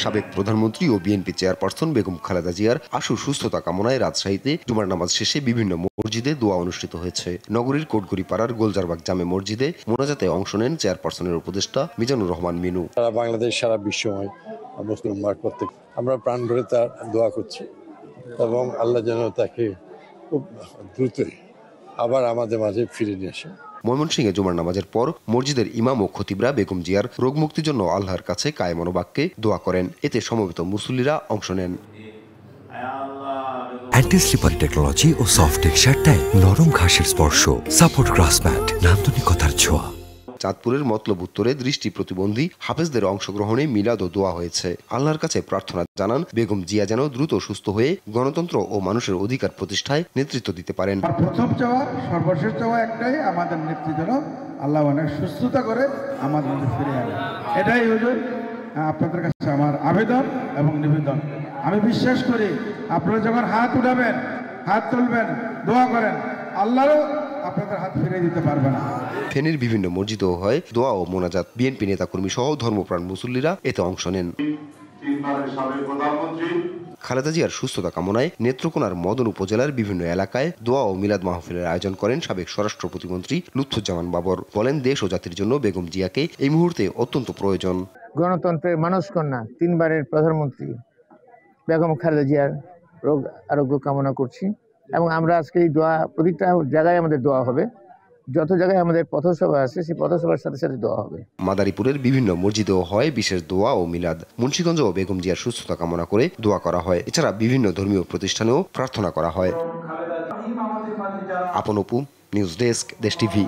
সাবেক প্রধানমন্ত্রী ও BNP chairperson Begum Khaleda জিয়ার আশু সুস্থতা কামনায় রাজশাহীতে জুমার নামাজ শেষে বিভিন্ন মসজিদে দোয়া অনুষ্ঠিত হয়েছে। নগরীর কোটগুড়ি পাড়ার গোলজারবাগ জামে মসজিদে মোনাজাতে অংশ নেন চেয়ারপারসনের উপদেষ্টা মিজানুর রহমান মিনু। সারা বাংলাদেশ, সারা বিশ্বময় মুসলিম উম্মাহ প্রত্যেক আমরা প্রাণ ভরে তার দোয়া করছি এবং আল্লাহ যেন তাকে খুব দ্রুতই আবার আমাদের মাঝে ফিরে নিয়ে আসে। ময়মনসিংহে জুমার নামাজের পর মসজিদের ইমাম ও খতিবরা বেগম জিয়ার রোগ মুক্তির জন্য আল্লাহর কাছে কায়ে মনোবাক্যে দোয়া করেন। এতে সমবেত মুসল্লিরা অংশ নেন। অ্যান্টি স্লিপারি টেকনোলজি ও সফট টেক্সচারটায় নরম ঘাসের স্পর্শ, সাপোর্ট গ্রাস ম্যাট, নান্দনিকতার ছোঁয়া। চাঁদপুরের মতলব উত্তরে দৃষ্টি প্রতিবন্ধী হাফেজদের অংশগ্রহণে মিলাদ ও দোয়া হয়েছে। আল্লাহর কাছে প্রার্থনা জানান বেগম জিয়া যেন দ্রুত সুস্থ হয়ে গণতন্ত্র ও মানুষের অধিকার প্রতিষ্ঠায় নেতৃত্ব দিতে পারেন। প্রথম চাওয়া, সর্বশেষ চাওয়া একটাই, আমাদের নেত্রী যেন আল্লাহ অনেক সুস্থতা করে আমাদের মধ্যে ফিরে আনে। এটাই হুজুর আপনাদের কাছে আমার আবেদন এবং নিবেদন। আমি বিশ্বাস করি আপনারা যখন হাত উঠাবেন, হাত তুলবেন, দোয়া করেন, আল্লাহরও আপনাদের হাত ফিরে দিতে পারবে না। ফেনীর বিভিন্ন মসজিদেও হয় দোয়া ও মোনাজাত। বিএনপি নেতাকর্মী সহ ধর্মপ্রাণ মুসল্লিরা এতে অংশ নেন। খালেদা জিয়ার সুস্থতা কামনায় নেত্রকোনার মদন উপজেলার বিভিন্ন এলাকায় দোয়া ও মিলাদ মাহফিলের আয়োজন করেন সাবেক স্বরাষ্ট্র প্রতিমন্ত্রী লুৎফুজ্জামান বাবর। বলেন, দেশ ও জাতির জন্য বেগম জিয়াকে এই মুহূর্তে অত্যন্ত প্রয়োজন। গণতন্ত্রের মানসকন্যা, 3 বারের প্রধানমন্ত্রী বেগম খালেদা জিয়ার রোগ আরোগ্য কামনা করছি এবং আমরা আজকে এই দোয়া প্রতিটা জায়গায় আমাদের দোয়া হবে। যত জায়গায় আমাদের পথসভা আছে সেই পথসভার সাথে সাথে দোয়া হবে। মাদারীপুরের বিভিন্ন মসজিদেও হয় বিশেষ দোয়া ও মিলাদ। মুন্সিগঞ্জেও বেগম জিয়ার সুস্থতা কামনা করে দোয়া করা হয়। এছাড়া বিভিন্ন ধর্মীয় প্রতিষ্ঠানেও প্রার্থনা করা হয়। আপন অপু, নিউজ ডেস্ক, দেশ টিভি।